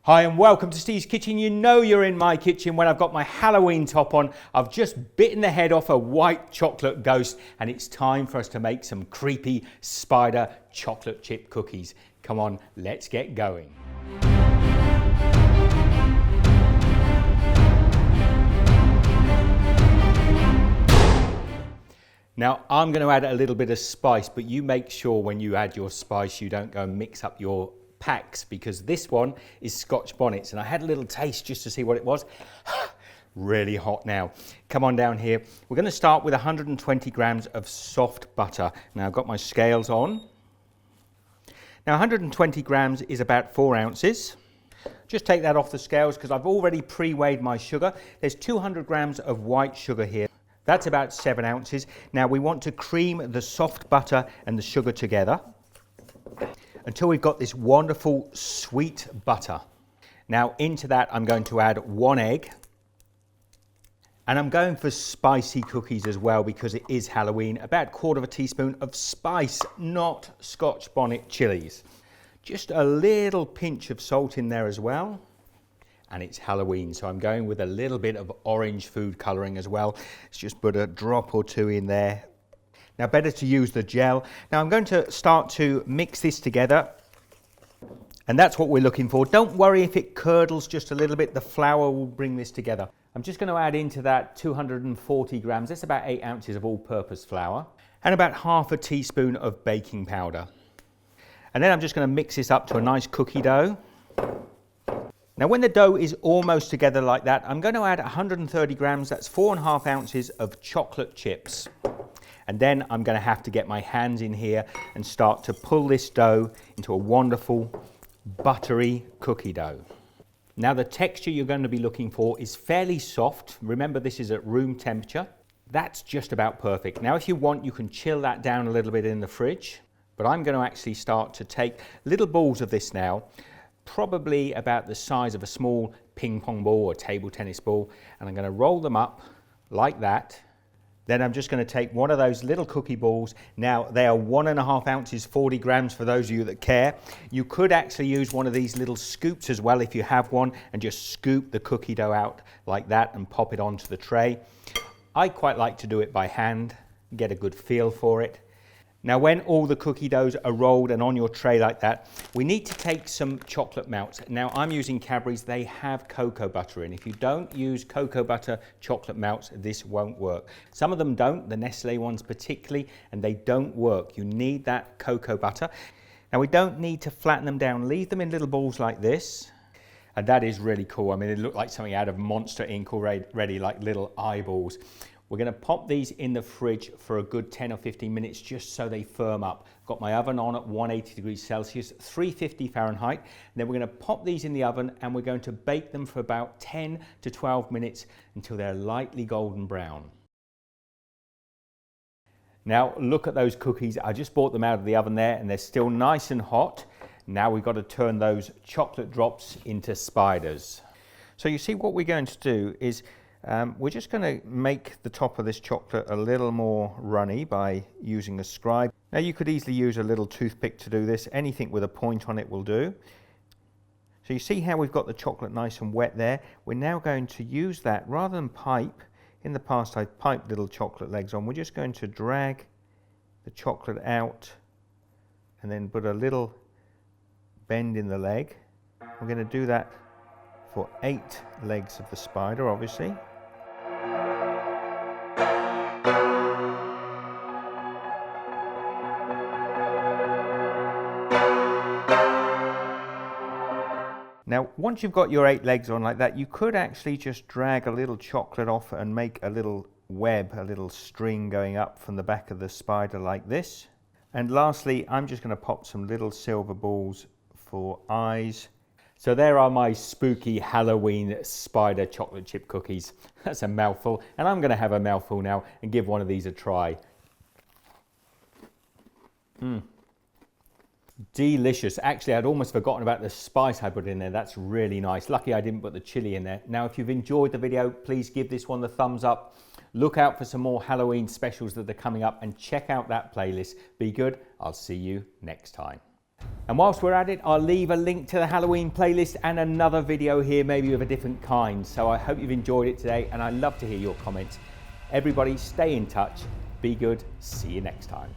Hi and welcome to Steve's Kitchen. You know you're in my kitchen when I've got my Halloween top on. I've just bitten the head off a white chocolate ghost and it's time for us to make some creepy spider chocolate chip cookies. Come on, let's get going. Now I'm going to add a little bit of spice, but you make sure when you add your spice you don't go and mix up your packs, because this one is Scotch bonnets and I had a little taste just to see what it was. Really hot now. Come on down here. We're going to start with 120 grams of soft butter. Now I've got my scales on. Now 120 grams is about 4 ounces. Just take that off the scales because I've already pre-weighed my sugar. There's 200 grams of white sugar here. That's about 7 ounces. Now we want to cream the soft butter and the sugar together until we've got this wonderful sweet butter. Now into that I'm going to add 1 egg, and I'm going for spicy cookies as well because it is Halloween. About 1/4 teaspoon of spice, not Scotch bonnet chilies. Just a little pinch of salt in there as well, and it's Halloween, so I'm going with a little bit of orange food colouring as well. Let's just put a drop or 2 in there. Now better to use the gel. Now I'm going to start to mix this together, and that's what we're looking for. Don't worry if it curdles just a little bit, the flour will bring this together. I'm just going to add into that 240 grams, that's about 8 ounces of all-purpose flour, and about 1/2 teaspoon of baking powder. And then I'm just going to mix this up to a nice cookie dough. Now when the dough is almost together like that, I'm going to add 130 grams, that's 4.5 ounces of chocolate chips. And then I'm going to have to get my hands in here and start to pull this dough into a wonderful buttery cookie dough. Now the texture you're going to be looking for is fairly soft. Remember, this is at room temperature. That's just about perfect. Now if you want, you can chill that down a little bit in the fridge, but I'm going to actually start to take little balls of this now, probably about the size of a small ping pong ball or table tennis ball, and I'm going to roll them up like that. Then I'm just going to take one of those little cookie balls. Now they are 1.5 ounces, 40 grams for those of you that care. You could actually use one of these little scoops as well if you have one, and just scoop the cookie dough out like that and pop it onto the tray. I quite like to do it by hand, get a good feel for it. Now when all the cookie doughs are rolled and on your tray like that, we need to take some chocolate melts. Now I'm using Cadbury's, they have cocoa butter in. If you don't use cocoa butter chocolate melts, this won't work. Some of them don't, the Nestle ones particularly, and they don't work. You need that cocoa butter. Now we don't need to flatten them down, leave them in little balls like this. And that is really cool. I mean, it looked like something out of Monster Inc. already, like little eyeballs. We're going to pop these in the fridge for a good 10 or 15 minutes just so they firm up. Got my oven on at 180 degrees Celsius, 350 Fahrenheit. And then we're going to pop these in the oven and we're going to bake them for about 10 to 12 minutes until they're lightly golden brown. Now look at those cookies. I just brought them out of the oven there and they're still nice and hot. Now we've got to turn those chocolate drops into spiders. So you see what we're going to do is we're just going to make the top of this chocolate a little more runny by using a scribe. Now you could easily use a little toothpick to do this. Anything with a point on it will do. So you see how we've got the chocolate nice and wet there. We're now going to use that rather than pipe. In the past I piped little chocolate legs on. We're just going to drag the chocolate out and then put a little bend in the leg. We're going to do that for 8 legs of the spider, obviously. Now, once you've got your 8 legs on like that, you could actually just drag a little chocolate off and make a little web, a little string going up from the back of the spider like this. And lastly, I'm just going to pop some little silver balls for eyes. So there are my spooky Halloween spider chocolate chip cookies. That's a mouthful, and I'm going to have a mouthful now and give one of these a try. Delicious. Actually, I'd almost forgotten about the spice I put in there. That's really nice. Lucky I didn't put the chili in there. Now, if you've enjoyed the video, please give this one the thumbs up. Look out for some more Halloween specials that are coming up and check out that playlist. Be good. I'll see you next time. And whilst we're at it, I'll leave a link to the Halloween playlist and another video here, maybe of a different kind. So I hope you've enjoyed it today, and I'd love to hear your comments. Everybody stay in touch, be good, see you next time.